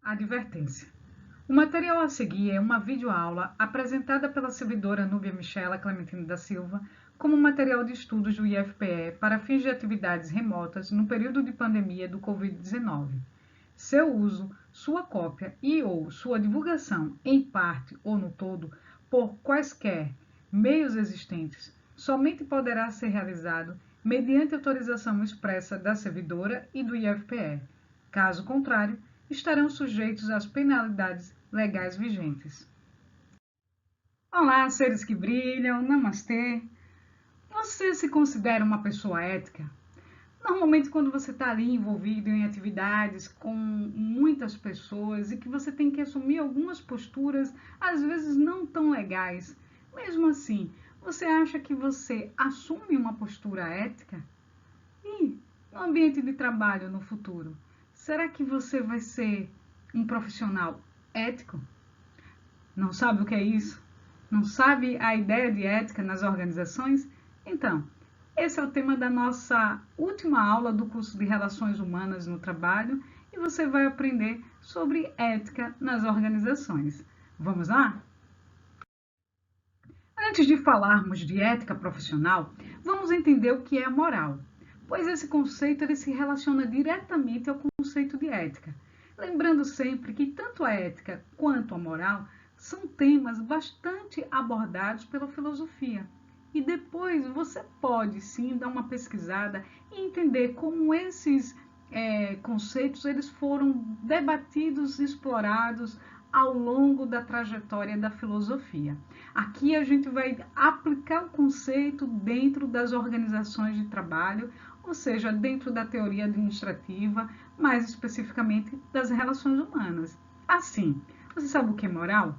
Advertência. O material a seguir é uma videoaula apresentada pela servidora Núbia Michela Clementino da Silva como material de estudos do IFPE para fins de atividades remotas no período de pandemia do Covid-19. Seu uso, sua cópia e ou sua divulgação em parte ou no todo por quaisquer meios existentes somente poderá ser realizado mediante autorização expressa da servidora e do IFPE. Caso contrário, estarão sujeitos às penalidades legais vigentes. Olá, seres que brilham, namastê. Você se considera uma pessoa ética? Normalmente, quando você está ali envolvido em atividades com muitas pessoas e que você tem que assumir algumas posturas, às vezes não tão legais, mesmo assim, você acha que você assume uma postura ética? E no ambiente de trabalho no futuro, será que você vai ser um profissional ético? Não sabe o que é isso? Não sabe a ideia de ética nas organizações? Então, esse é o tema da nossa última aula do curso de Relações Humanas no Trabalho e você vai aprender sobre ética nas organizações. Vamos lá? Antes de falarmos de ética profissional, vamos entender o que é a moral, pois esse conceito ele se relaciona diretamente ao conceito de ética. Lembrando sempre que tanto a ética quanto a moral são temas bastante abordados pela filosofia. E depois você pode sim dar uma pesquisada e entender como esses conceitos eles foram debatidos e explorados ao longo da trajetória da filosofia. Aqui a gente vai aplicar o conceito dentro das organizações de trabalho, ou seja, dentro da teoria administrativa, mais especificamente das relações humanas. Assim, você sabe o que é moral?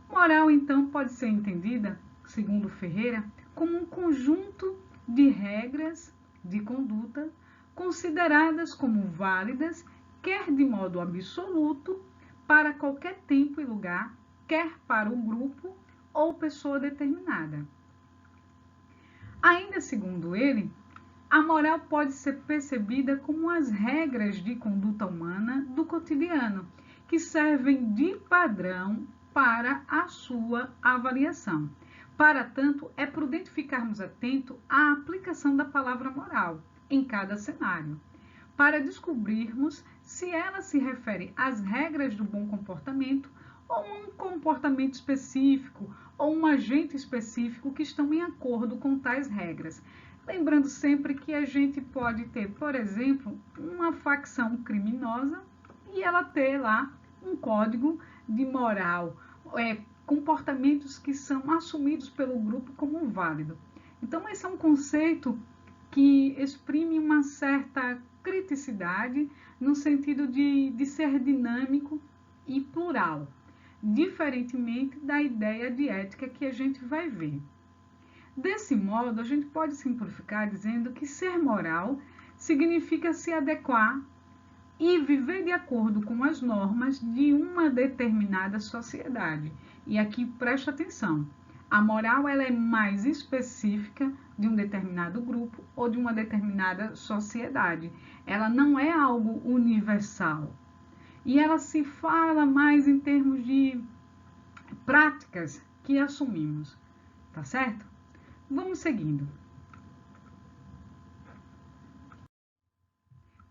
Moral, então, pode ser entendida, segundo Ferreira, como um conjunto de regras de conduta consideradas como válidas, quer de modo absoluto, para qualquer tempo e lugar, quer para o grupo ou pessoa determinada. Ainda segundo ele, a moral pode ser percebida como as regras de conduta humana do cotidiano, que servem de padrão para a sua avaliação. Para tanto, é prudente ficarmos atentos à aplicação da palavra moral em cada cenário, para descobrirmos se ela se refere às regras do bom comportamento ou um comportamento específico ou um agente específico que estão em acordo com tais regras. Lembrando sempre que a gente pode ter, por exemplo, uma facção criminosa e ela ter lá um código de moral, comportamentos que são assumidos pelo grupo como válido. Então, esse é um conceito que exprime uma certa criticidade no sentido de ser dinâmico e plural, diferentemente da ideia de ética que a gente vai ver. Desse modo, a gente pode simplificar dizendo que ser moral significa se adequar e viver de acordo com as normas de uma determinada sociedade. E aqui presta atenção, a moral ela é mais específica de um determinado grupo ou de uma determinada sociedade. Ela não é algo universal. E ela se fala mais em termos de práticas que assumimos, tá certo? Vamos seguindo.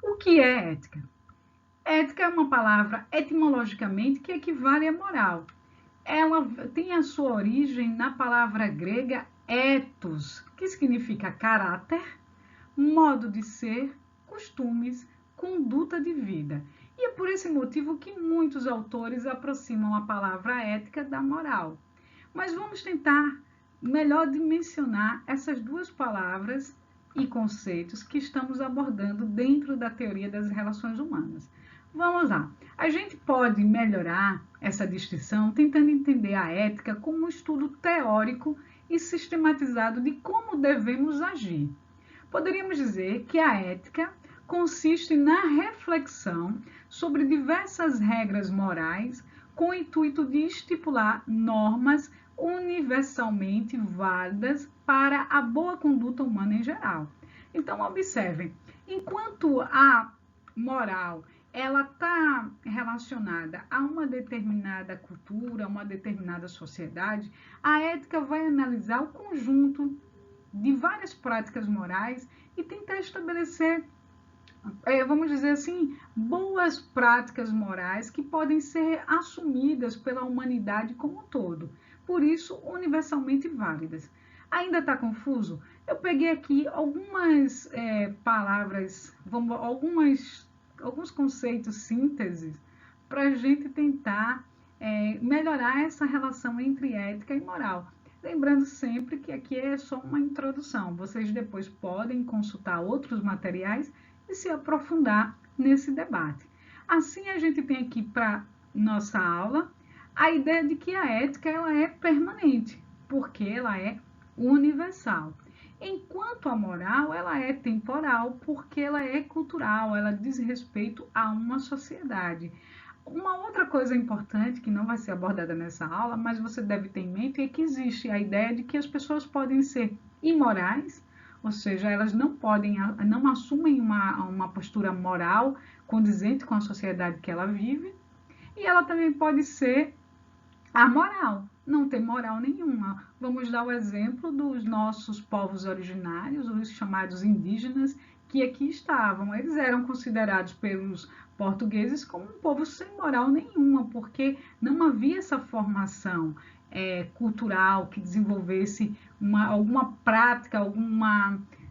O que é ética? Ética é uma palavra etimologicamente que equivale a moral. Ela tem a sua origem na palavra grega ethos, que significa caráter, modo de ser, costumes, conduta de vida. E é por esse motivo que muitos autores aproximam a palavra ética da moral. Mas vamos tentar melhor dimensionar essas duas palavras e conceitos que estamos abordando dentro da teoria das relações humanas. Vamos lá. A gente pode melhorar essa distinção tentando entender a ética como um estudo teórico e sistematizado de como devemos agir. Poderíamos dizer que a ética consiste na reflexão sobre diversas regras morais com o intuito de estipular normas universalmente válidas para a boa conduta humana em geral. Então, observem, enquanto a moral ela está relacionada a uma determinada cultura, a uma determinada sociedade, a ética vai analisar o conjunto de várias práticas morais e tentar estabelecer, vamos dizer assim, boas práticas morais que podem ser assumidas pela humanidade como um todo, por isso universalmente válidas. Ainda está confuso? Eu peguei aqui algumas palavras, alguns conceitos sínteses para a gente tentar melhorar essa relação entre ética e moral. Lembrando sempre que aqui é só uma introdução. Vocês depois podem consultar outros materiais e se aprofundar nesse debate. Assim, a gente tem aqui para nossa aula a ideia de que a ética ela é permanente, porque ela é universal. Enquanto a moral ela é temporal, porque ela é cultural, ela diz respeito a uma sociedade. Uma outra coisa importante que não vai ser abordada nessa aula, mas você deve ter em mente, é que existe a ideia de que as pessoas podem ser imorais, ou seja, elas não assumem uma postura moral condizente com a sociedade que ela vive, e ela também pode ser amoral, não tem moral nenhuma. Vamos dar o exemplo dos nossos povos originários, os chamados indígenas, que aqui estavam. Eles eram considerados pelos portugueses como um povo sem moral nenhuma, porque não havia essa formação cultural que desenvolvesse alguma prática,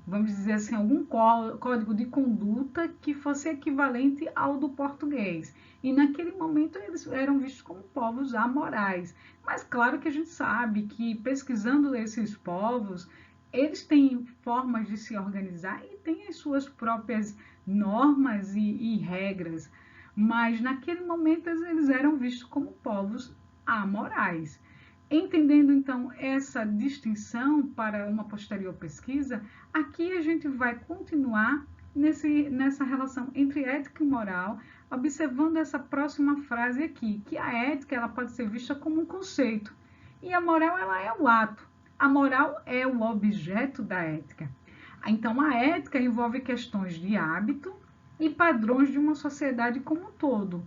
vamos dizer assim, algum código de conduta que fosse equivalente ao do português. E naquele momento eles eram vistos como povos amorais. Mas claro que a gente sabe que pesquisando esses povos, eles têm formas de se organizar e têm as suas próprias normas e regras. Mas naquele momento eles eram vistos como povos amorais. Entendendo então essa distinção para uma posterior pesquisa, aqui a gente vai continuar nessa relação entre ética e moral, observando essa próxima frase aqui, que a ética ela pode ser vista como um conceito e a moral ela é o ato. A moral é o objeto da ética. Então a ética envolve questões de hábito e padrões de uma sociedade como um todo.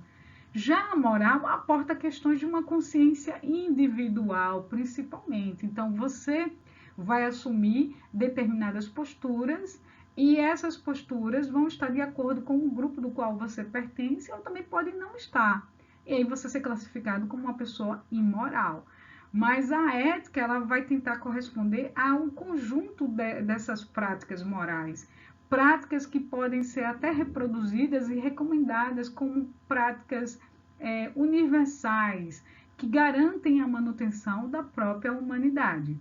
Já a moral aporta questões de uma consciência individual, principalmente. Então, você vai assumir determinadas posturas e essas posturas vão estar de acordo com o grupo do qual você pertence ou também podem não estar. E aí você ser classificado como uma pessoa imoral. Mas a ética ela vai tentar corresponder a um conjunto dessas práticas morais. Práticas que podem ser até reproduzidas e recomendadas como práticas universais, que garantem a manutenção da própria humanidade.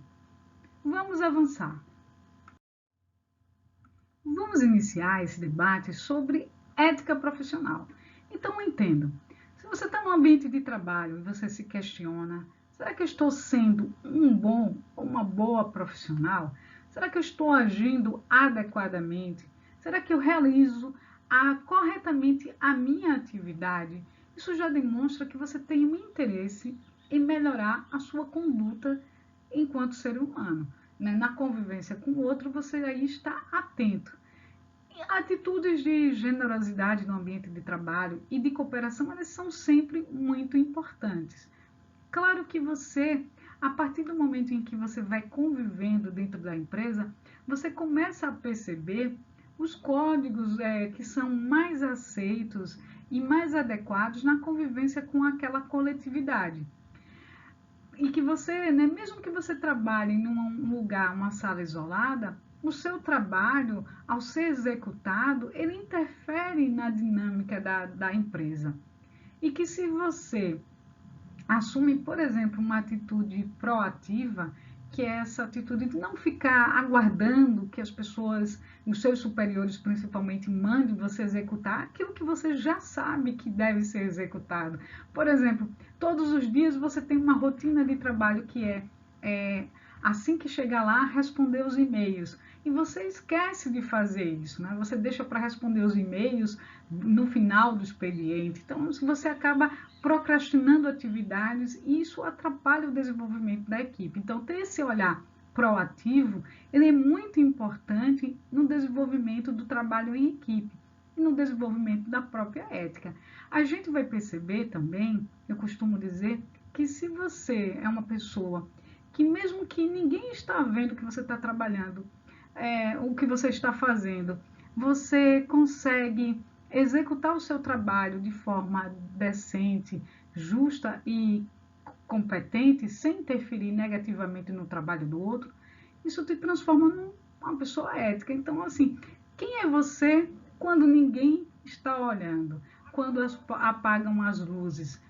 Vamos avançar. Vamos iniciar esse debate sobre ética profissional. Então, entenda, se você está no ambiente de trabalho e você se questiona, será que eu estou sendo um bom ou uma boa profissional? Será que eu estou agindo adequadamente? Será que eu realizo corretamente a minha atividade? Isso já demonstra que você tem um interesse em melhorar a sua conduta enquanto ser humano. Na convivência com o outro, você aí está atento. E atitudes de generosidade no ambiente de trabalho e de cooperação, elas são sempre muito importantes. Claro que você, a partir do momento em que você vai convivendo dentro da empresa, você começa a perceber os códigos que são mais aceitos e mais adequados na convivência com aquela coletividade. E que você, mesmo que você trabalhe em um lugar, uma sala isolada, o seu trabalho, ao ser executado, ele interfere na dinâmica da empresa. E que se você assume, por exemplo, uma atitude proativa, que é essa atitude de não ficar aguardando que as pessoas, os seus superiores principalmente, mandem você executar aquilo que você já sabe que deve ser executado. Por exemplo, todos os dias você tem uma rotina de trabalho que é assim que chegar lá, responder os e-mails. E você esquece de fazer isso, né? Você deixa para responder os e-mails no final do expediente. Então, você acaba procrastinando atividades e isso atrapalha o desenvolvimento da equipe. Então, ter esse olhar proativo, ele é muito importante no desenvolvimento do trabalho em equipe. e no desenvolvimento da própria ética. A gente vai perceber também, eu costumo dizer, que se você é uma pessoa que mesmo que ninguém está vendo que você está trabalhando, o que você está fazendo, você consegue executar o seu trabalho de forma decente, justa e competente, sem interferir negativamente no trabalho do outro, isso te transforma numa pessoa ética. Então, assim, quem é você quando ninguém está olhando? Quando apagam as luzes?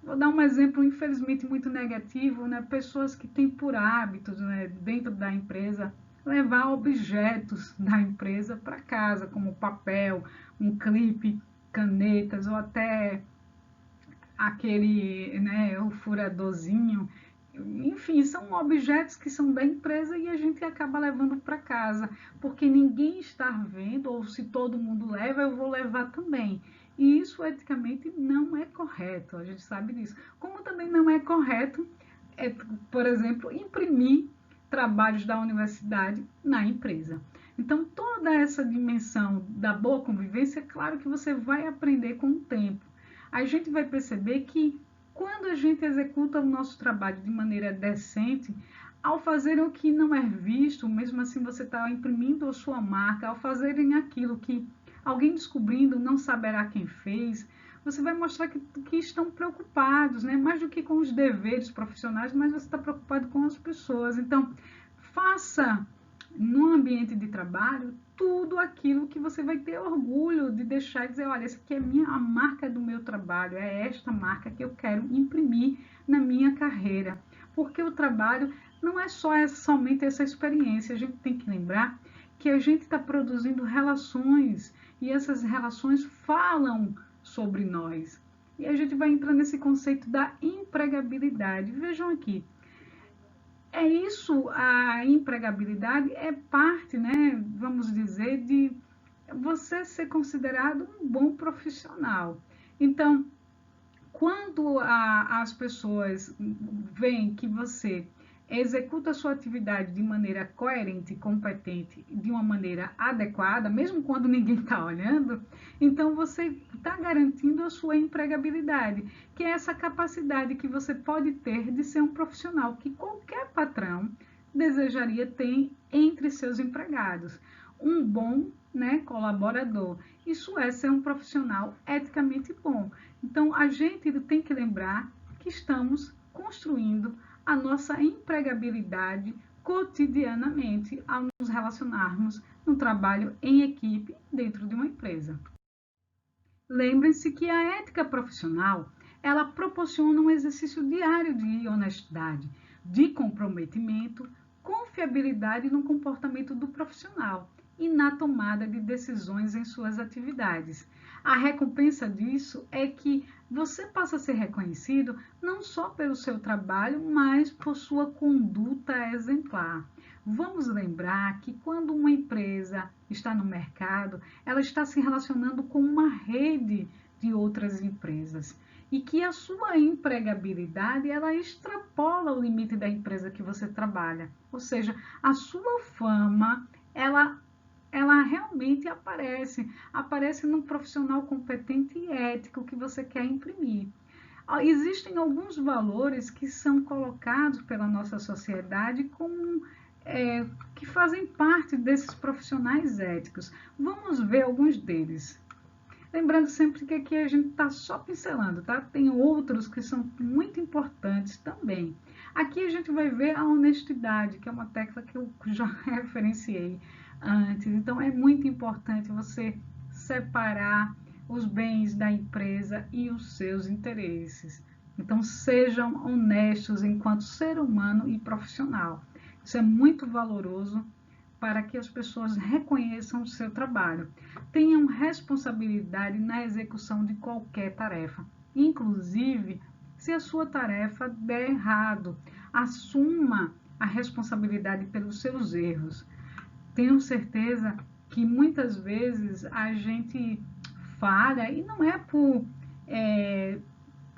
Vou dar um exemplo, infelizmente, muito negativo, né? Pessoas que têm por hábito, né, dentro da empresa, levar objetos da empresa para casa, como papel, um clipe, canetas, ou até aquele, né, o furadorzinho. Enfim, são objetos que são da empresa e a gente acaba levando para casa, porque ninguém está vendo, ou se todo mundo leva, eu vou levar também. E isso eticamente não é correto, a gente sabe disso. Como também não é correto, por exemplo, imprimir trabalhos da universidade na empresa. Então, toda essa dimensão da boa convivência, é claro que você vai aprender com o tempo. A gente vai perceber que quando a gente executa o nosso trabalho de maneira decente, ao fazer o que não é visto, mesmo assim você está imprimindo a sua marca, ao fazerem aquilo que alguém descobrindo não saberá quem fez, você vai mostrar que estão preocupados, né? Mais do que com os deveres profissionais, mas você está preocupado com as pessoas. Então, faça no ambiente de trabalho tudo aquilo que você vai ter orgulho de deixar e dizer, olha, essa aqui é a marca do meu trabalho, é esta marca que eu quero imprimir na minha carreira. Porque o trabalho não é somente essa experiência, a gente tem que lembrar que a gente está produzindo relações e essas relações falam sobre nós. E a gente vai entrar nesse conceito da empregabilidade. Vejam aqui, é isso, a empregabilidade é parte, né, vamos dizer, de você ser considerado um bom profissional. Então, quando as pessoas veem que você executa a sua atividade de maneira coerente, competente, de uma maneira adequada, mesmo quando ninguém está olhando, então você está garantindo a sua empregabilidade, que é essa capacidade que você pode ter de ser um profissional que qualquer patrão desejaria ter entre seus empregados. Um bom, né, colaborador. Isso é ser um profissional eticamente bom. Então, a gente tem que lembrar que estamos construindo a nossa empregabilidade cotidianamente ao nos relacionarmos no trabalho em equipe dentro de uma empresa. Lembrem-se que a ética profissional, ela proporciona um exercício diário de honestidade, de comprometimento, confiabilidade no comportamento do profissional e na tomada de decisões em suas atividades. A recompensa disso é que você passa a ser reconhecido não só pelo seu trabalho, mas por sua conduta exemplar. Vamos lembrar que quando uma empresa está no mercado, ela está se relacionando com uma rede de outras empresas e que a sua empregabilidade ela extrapola o limite da empresa que você trabalha. Ou seja, a sua fama, ela realmente aparece num profissional competente e ético que você quer imprimir. Existem alguns valores que são colocados pela nossa sociedade como que fazem parte desses profissionais éticos. Vamos ver alguns deles. Lembrando sempre que aqui a gente está só pincelando, tá? Tem outros que são muito importantes também. Aqui a gente vai ver a honestidade, que é uma tecla que eu já referenciei antes. Então, é muito importante você separar os bens da empresa e os seus interesses. Então, sejam honestos enquanto ser humano e profissional. Isso é muito valoroso para que as pessoas reconheçam o seu trabalho. Tenham responsabilidade na execução de qualquer tarefa, inclusive se a sua tarefa der errado. Assuma a responsabilidade pelos seus erros. Tenho certeza que muitas vezes a gente falha e não é por,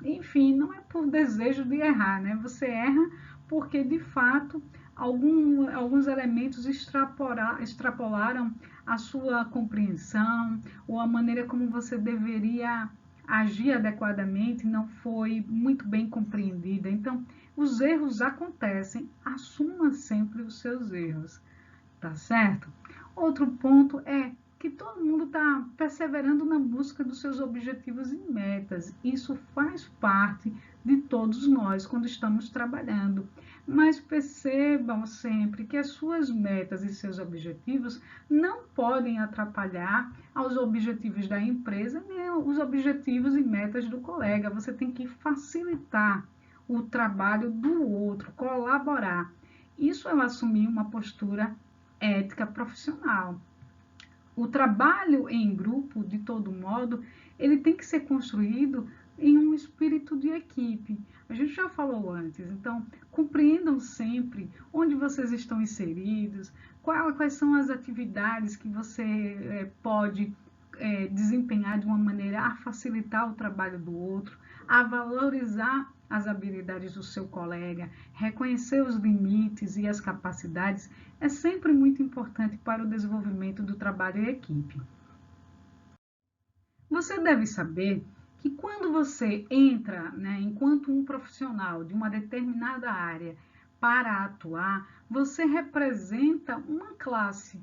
enfim, não é por desejo de errar, né? Você erra porque de fato alguns elementos extrapolaram a sua compreensão ou a maneira como você deveria agir adequadamente não foi muito bem compreendida. Então, os erros acontecem, assuma sempre os seus erros, tá certo? Outro ponto é que todo mundo está perseverando na busca dos seus objetivos e metas. Isso faz parte de todos nós quando estamos trabalhando. Mas percebam sempre que as suas metas e seus objetivos não podem atrapalhar aos objetivos da empresa nem os objetivos e metas do colega. Você tem que facilitar o trabalho do outro, colaborar. Isso é assumir uma postura ética profissional. O trabalho em grupo, de todo modo, ele tem que ser construído em um espírito de equipe. A gente já falou antes, então compreendam sempre onde vocês estão inseridos, quais são as atividades que você pode desempenhar de uma maneira a facilitar o trabalho do outro, a valorizar as habilidades do seu colega, reconhecer os limites e as capacidades é sempre muito importante para o desenvolvimento do trabalho em equipe. Você deve saber que quando você entra, enquanto um profissional de uma determinada área para atuar, você representa uma classe.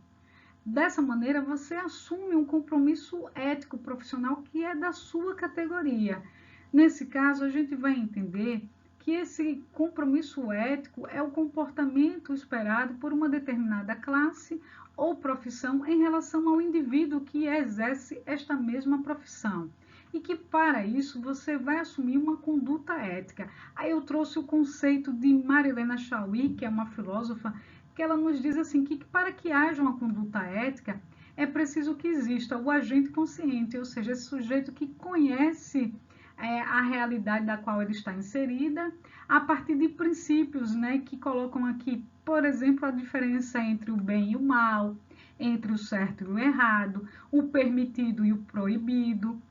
Dessa maneira, você assume um compromisso ético profissional que é da sua categoria. Nesse caso, a gente vai entender que esse compromisso ético é o comportamento esperado por uma determinada classe ou profissão em relação ao indivíduo que exerce esta mesma profissão. E que para isso você vai assumir uma conduta ética. Aí eu trouxe o conceito de Marilena Chauí, que é uma filósofa, que ela nos diz assim que para que haja uma conduta ética é preciso que exista o agente consciente, ou seja, esse sujeito que conhece a realidade da qual ele está inserida, a partir de princípios que colocam aqui, por exemplo, a diferença entre o bem e o mal, entre o certo e o errado, o permitido e o proibido,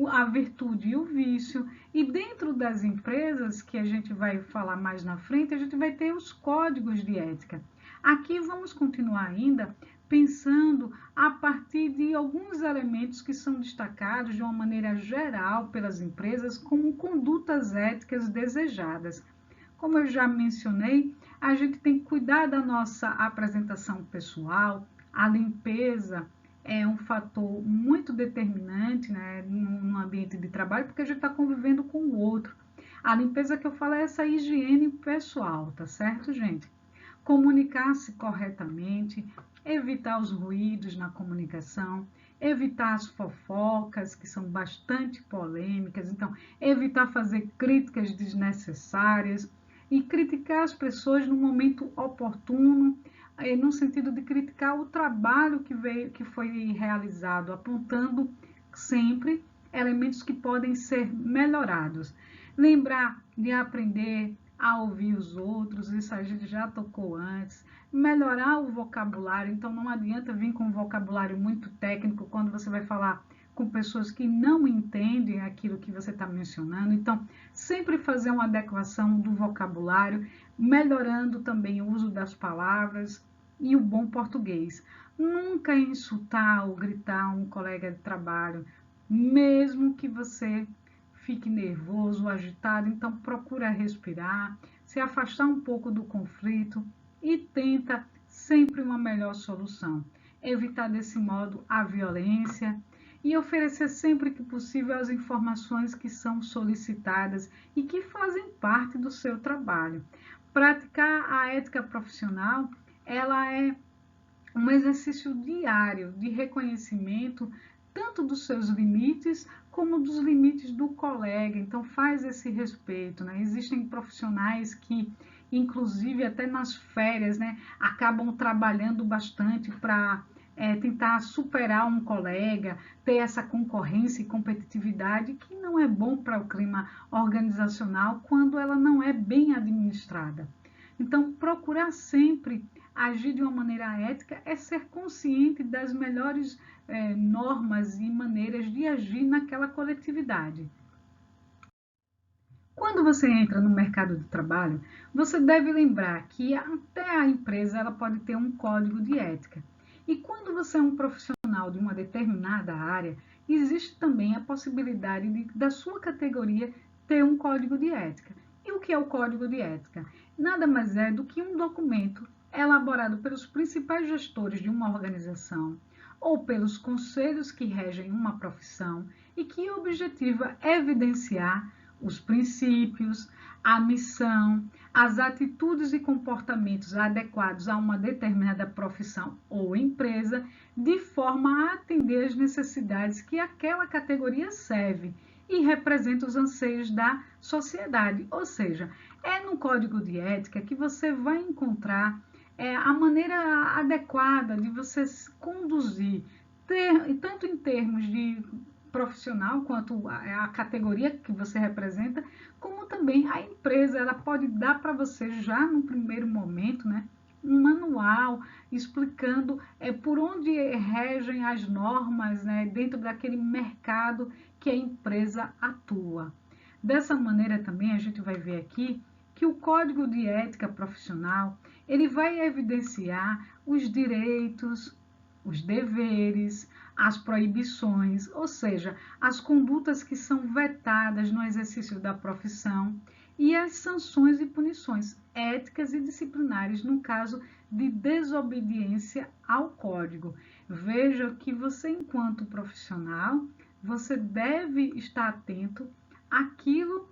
a virtude e o vício. E dentro das empresas, que a gente vai falar mais na frente, a gente vai ter os códigos de ética. Aqui vamos continuar ainda pensando a partir de alguns elementos que são destacados de uma maneira geral pelas empresas como condutas éticas desejadas. Como eu já mencionei, a gente tem que cuidar da nossa apresentação pessoal, a limpeza é um fator muito determinante no ambiente de trabalho, porque a gente está convivendo com o outro. A limpeza que eu falo é essa higiene pessoal, tá certo, gente? Comunicar-se corretamente, evitar os ruídos na comunicação, evitar as fofocas, que são bastante polêmicas, então, evitar fazer críticas desnecessárias e criticar as pessoas no momento oportuno, no sentido de criticar o trabalho que foi realizado, apontando sempre elementos que podem ser melhorados. Lembrar de aprender a ouvir os outros, isso a gente já tocou antes, melhorar o vocabulário, então não adianta vir com um vocabulário muito técnico quando você vai falar com pessoas que não entendem aquilo que você está mencionando, então sempre fazer uma adequação do vocabulário, melhorando também o uso das palavras e o bom português. Nunca insultar ou gritar um colega de trabalho, mesmo que você fique nervoso, agitado, então procura respirar, se afastar um pouco do conflito e tenta sempre uma melhor solução. Evitar desse modo a violência e oferecer sempre que possível as informações que são solicitadas e que fazem parte do seu trabalho. Praticar a ética profissional, ela é um exercício diário de reconhecimento tanto dos seus limites como dos limites do colega. Então faz esse respeito, Existem profissionais que, inclusive até nas férias, acabam trabalhando bastante para tentar superar um colega, ter essa concorrência e competitividade que não é bom para o clima organizacional quando ela não é bem administrada. Então, procurar sempre agir de uma maneira ética é ser consciente das melhores normas e maneiras de agir naquela coletividade. Quando você entra no mercado de trabalho, você deve lembrar que até a empresa ela pode ter um código de ética. E quando você é um profissional de uma determinada área, existe também a possibilidade da sua categoria ter um código de ética. E o que é o código de ética? Nada mais é do que um documento elaborado pelos principais gestores de uma organização ou pelos conselhos que regem uma profissão e que objetiva evidenciar os princípios, a missão, as atitudes e comportamentos adequados a uma determinada profissão ou empresa, de forma a atender às necessidades que aquela categoria serve e representa os anseios da sociedade. Ou seja, é no código de ética que você vai encontrar a maneira adequada de você se conduzir, tanto em termos de profissional, quanto a categoria que você representa, como também a empresa. Ela pode dar para você já no primeiro momento, né, um manual explicando por onde regem as normas, né, dentro daquele mercado que a empresa atua. Dessa maneira também a gente vai ver aqui que o Código de Ética Profissional ele vai evidenciar os direitos, os deveres, as proibições, ou seja, as condutas que são vetadas no exercício da profissão e as sanções e punições éticas e disciplinares no caso de desobediência ao código. Veja que você, enquanto profissional, você deve estar atento àquilo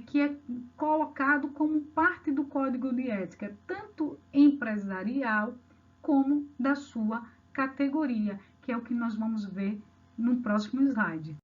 que é colocado como parte do código de ética, tanto empresarial como da sua categoria, que é o que nós vamos ver no próximo slide.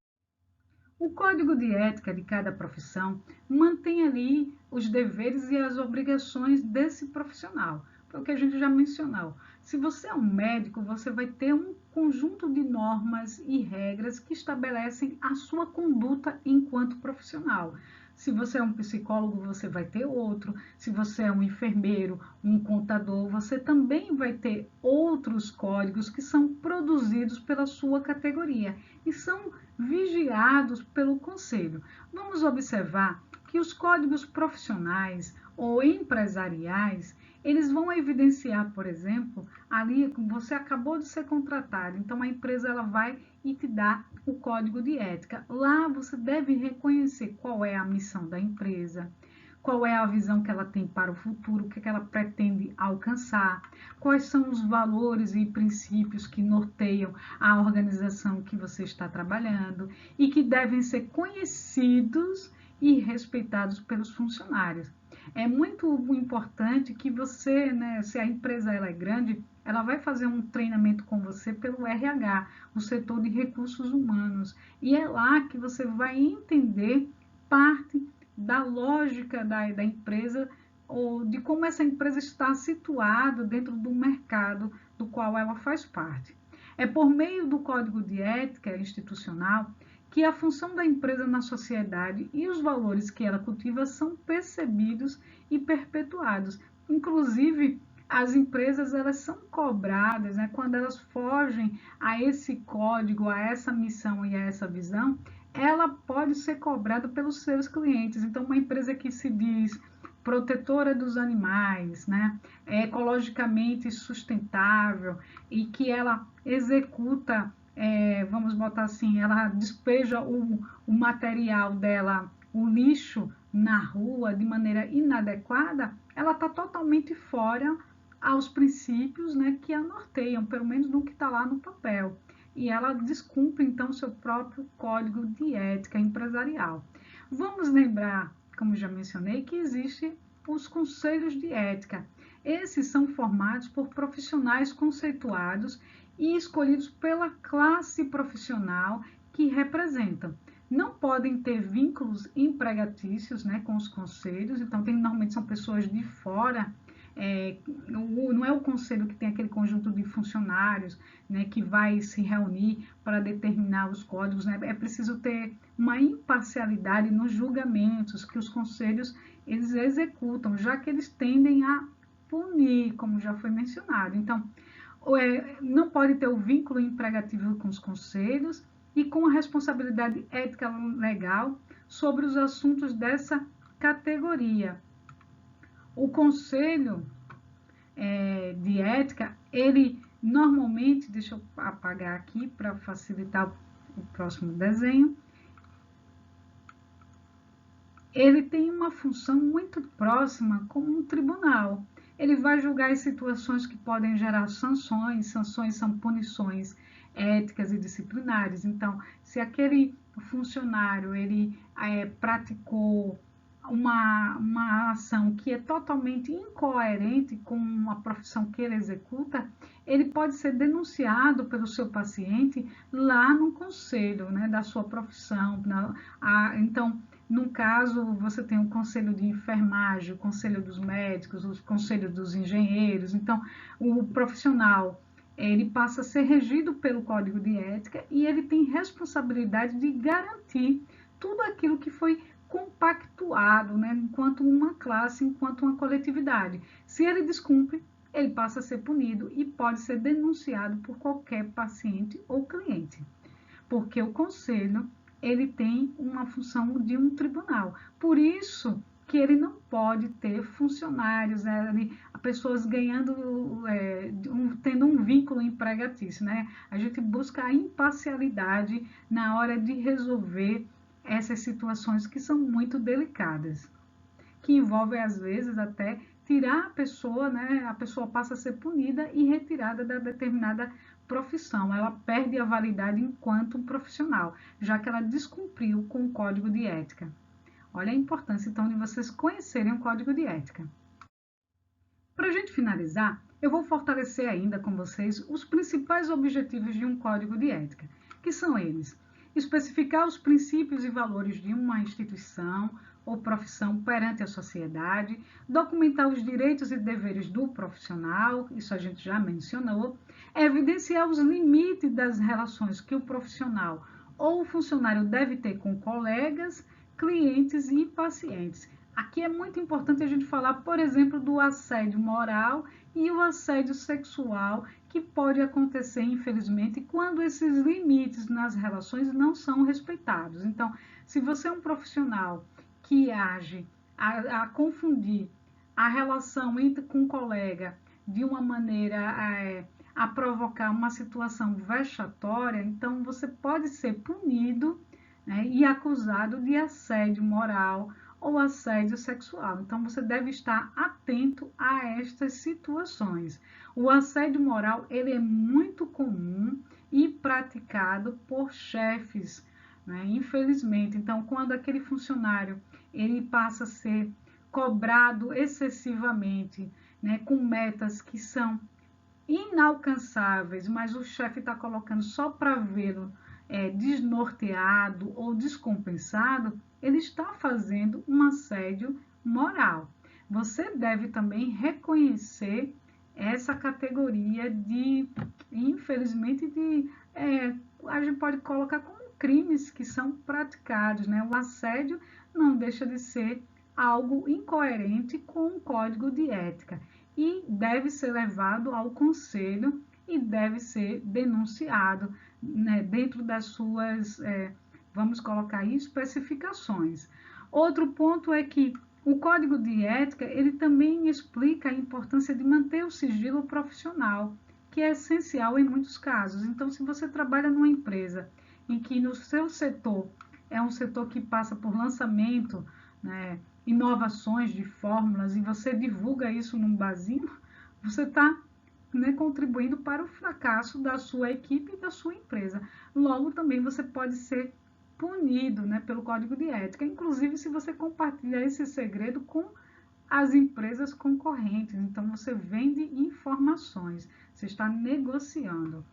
O código de ética de cada profissão mantém ali os deveres e as obrigações desse profissional. Foi o que a gente já mencionou. Se você é um médico, você vai ter um conjunto de normas e regras que estabelecem a sua conduta enquanto profissional. Se você é um psicólogo, você vai ter outro. Se você é um enfermeiro, um contador, você também vai ter outros códigos que são produzidos pela sua categoria e são vigiados pelo conselho. Vamos observar que os códigos profissionais ou empresariais, eles vão evidenciar, por exemplo, ali você acabou de ser contratado, então a empresa ela vai e te dá o código de ética. Lá você deve reconhecer qual é a missão da empresa, qual é a visão que ela tem para o futuro, o que ela pretende alcançar, quais são os valores e princípios que norteiam a organização que você está trabalhando e que devem ser conhecidos e respeitados pelos funcionários. É muito importante que você, né, se a empresa ela é grande, ela vai fazer um treinamento com você pelo RH, o setor de recursos humanos, e é lá que você vai entender parte da lógica da empresa ou de como essa empresa está situada dentro do mercado do qual ela faz parte. É por meio do Código de Ética Institucional que a função da empresa na sociedade e os valores que ela cultiva são percebidos e perpetuados. Inclusive, as empresas elas são cobradas, né, quando elas fogem a esse código, a essa missão e a essa visão, ela pode ser cobrada pelos seus clientes. Então, uma empresa que se diz protetora dos animais, né, ecologicamente sustentável e que ela executa, vamos botar assim, ela despeja o material dela, o lixo na rua de maneira inadequada, ela está totalmente fora aos princípios, né, que a norteiam, pelo menos no que está lá no papel. E ela descumpre, então, seu próprio código de ética empresarial. Vamos lembrar, como já mencionei, que existem os conselhos de ética. Esses são formados por profissionais conceituados e escolhidos pela classe profissional que representam. Não podem ter vínculos empregatícios, né, com os conselhos, então normalmente são pessoas de fora. Não é o conselho que tem aquele conjunto de funcionários, né, que vai se reunir para determinar os códigos, né? É preciso ter uma imparcialidade nos julgamentos que os conselhos eles executam, já que eles tendem a punir, como já foi mencionado. Então, não pode ter o vínculo empregativo com os conselhos e com a responsabilidade ética legal sobre os assuntos dessa categoria. O Conselho de Ética, ele normalmente, deixa eu apagar aqui para facilitar o próximo desenho, ele tem uma função muito próxima como um tribunal. Ele vai julgar as situações que podem gerar sanções. Sanções são punições éticas e disciplinares. Então, se aquele funcionário ele praticou uma ação que é totalmente incoerente com a profissão que ele executa, ele pode ser denunciado pelo seu paciente lá no conselho, né, da sua profissão. Então, no caso, você tem o conselho de enfermagem, o conselho dos médicos, o conselho dos engenheiros. Então, o profissional, ele passa a ser regido pelo Código de Ética e ele tem responsabilidade de garantir tudo aquilo que foi compactuado, né, enquanto uma classe, enquanto uma coletividade. Se ele descumpre, ele passa a ser punido e pode ser denunciado por qualquer paciente ou cliente, porque o conselho ele tem uma função de um tribunal. Por isso que ele não pode ter funcionários, pessoas ganhando, tendo um vínculo empregatício, né? A gente busca a imparcialidade na hora de resolver essas situações que são muito delicadas, que envolvem às vezes até tirar a pessoa, né? A pessoa passa a ser punida e retirada da determinada profissão. Ela perde a validade enquanto profissional, já que ela descumpriu com o Código de Ética. Olha a importância, então, de vocês conhecerem o Código de Ética. Para a gente finalizar, eu vou fortalecer ainda com vocês os principais objetivos de um Código de Ética, que são eles: especificar os princípios e valores de uma instituição ou profissão perante a sociedade, documentar os direitos e deveres do profissional, isso a gente já mencionou, evidenciar os limites das relações que o profissional ou o funcionário deve ter com colegas, clientes e pacientes. Aqui é muito importante a gente falar, por exemplo, do assédio moral e o assédio sexual, que pode acontecer, infelizmente, quando esses limites nas relações não são respeitados. Então, se você é um profissional que age a confundir a relação com o colega de uma maneira a provocar uma situação vexatória, então você pode ser punido, né, e acusado de assédio moral ou assédio sexual. Então, você deve estar atento a estas situações. O assédio moral, ele é muito comum e praticado por chefes, né? Infelizmente. Então, quando aquele funcionário ele passa a ser cobrado excessivamente, né, com metas que são inalcançáveis, mas o chefe está colocando só para vê-lo desnorteado ou descompensado, ele está fazendo um assédio moral. Você deve também reconhecer essa categoria de, infelizmente, a gente pode colocar como crimes que são praticados, né? O assédio não deixa de ser algo incoerente com o Código de Ética e deve ser levado ao conselho e deve ser denunciado, né, dentro das suas, vamos colocar aí, especificações. Outro ponto é que o Código de Ética, ele também explica a importância de manter o sigilo profissional, que é essencial em muitos casos. Então, se você trabalha numa empresa em que no seu setor é um setor que passa por lançamento, né, inovações de fórmulas, e você divulga isso num barzinho, você está, né, contribuindo para o fracasso da sua equipe e da sua empresa. Logo, também você pode ser punido, né, pelo Código de Ética, inclusive se você compartilhar esse segredo com as empresas concorrentes. Então, você vende informações, você está negociando.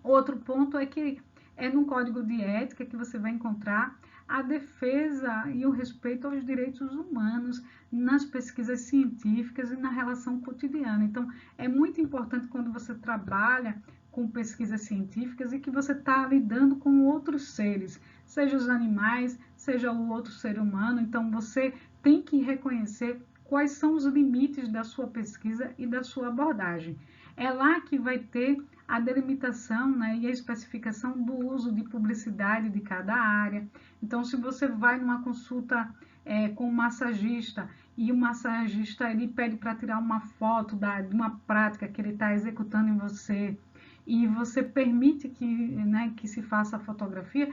Outro ponto é que é no Código de Ética que você vai encontrar a defesa e o respeito aos direitos humanos nas pesquisas científicas e na relação cotidiana. Então, é muito importante quando você trabalha com pesquisas científicas e que você está lidando com outros seres, seja os animais, seja o outro ser humano. Então, você tem que reconhecer quais são os limites da sua pesquisa e da sua abordagem. É lá que vai ter a delimitação, né, e a especificação do uso de publicidade de cada área. Então, se você vai numa consulta com massagista e o massagista ele pede para tirar uma foto de uma prática que ele está executando em você e você permite que, né, que se faça a fotografia,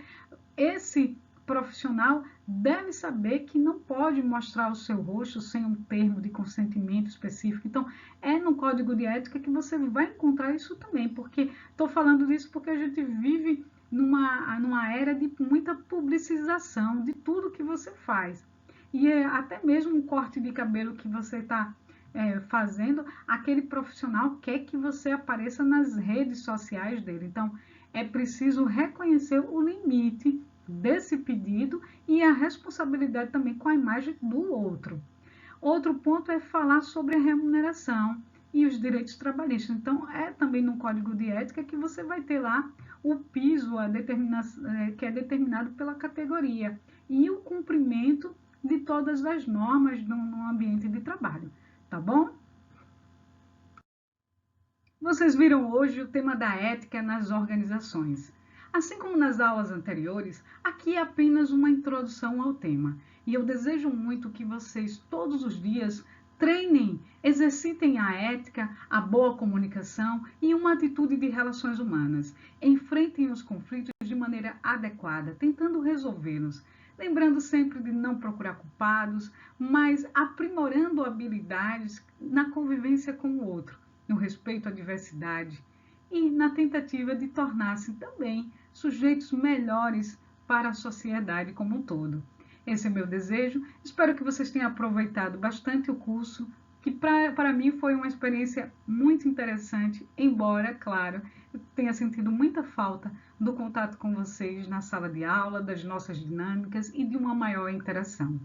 esse profissional deve saber que não pode mostrar o seu rosto sem um termo de consentimento específico. Então, é no código de ética que você vai encontrar isso também, porque estou falando disso porque a gente vive numa era de muita publicização de tudo que você faz. E até mesmo um corte de cabelo que você está fazendo, aquele profissional quer que você apareça nas redes sociais dele. Então, é preciso reconhecer o limite desse pedido e a responsabilidade também com a imagem do outro. Outro ponto é falar sobre a remuneração e os direitos trabalhistas. Então, é também no código de ética que você vai ter lá o piso que é determinado pela categoria e o cumprimento de todas as normas no ambiente de trabalho, tá bom? Vocês viram hoje o tema da ética nas organizações. Assim como nas aulas anteriores, aqui é apenas uma introdução ao tema. E eu desejo muito que vocês todos os dias treinem, exercitem a ética, a boa comunicação e uma atitude de relações humanas. Enfrentem os conflitos de maneira adequada, tentando resolvê-los. Lembrando sempre de não procurar culpados, mas aprimorando habilidades na convivência com o outro, no respeito à diversidade e na tentativa de tornar-se também sujeitos melhores para a sociedade como um todo. Esse é meu desejo. Espero que vocês tenham aproveitado bastante o curso, que para mim foi uma experiência muito interessante, embora, claro, eu tenha sentido muita falta do contato com vocês na sala de aula, das nossas dinâmicas e de uma maior interação.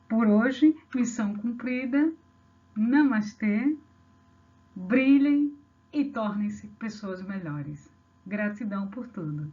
Por hoje, missão cumprida. Namastê. Brilhem e tornem-se pessoas melhores. Gratidão por tudo.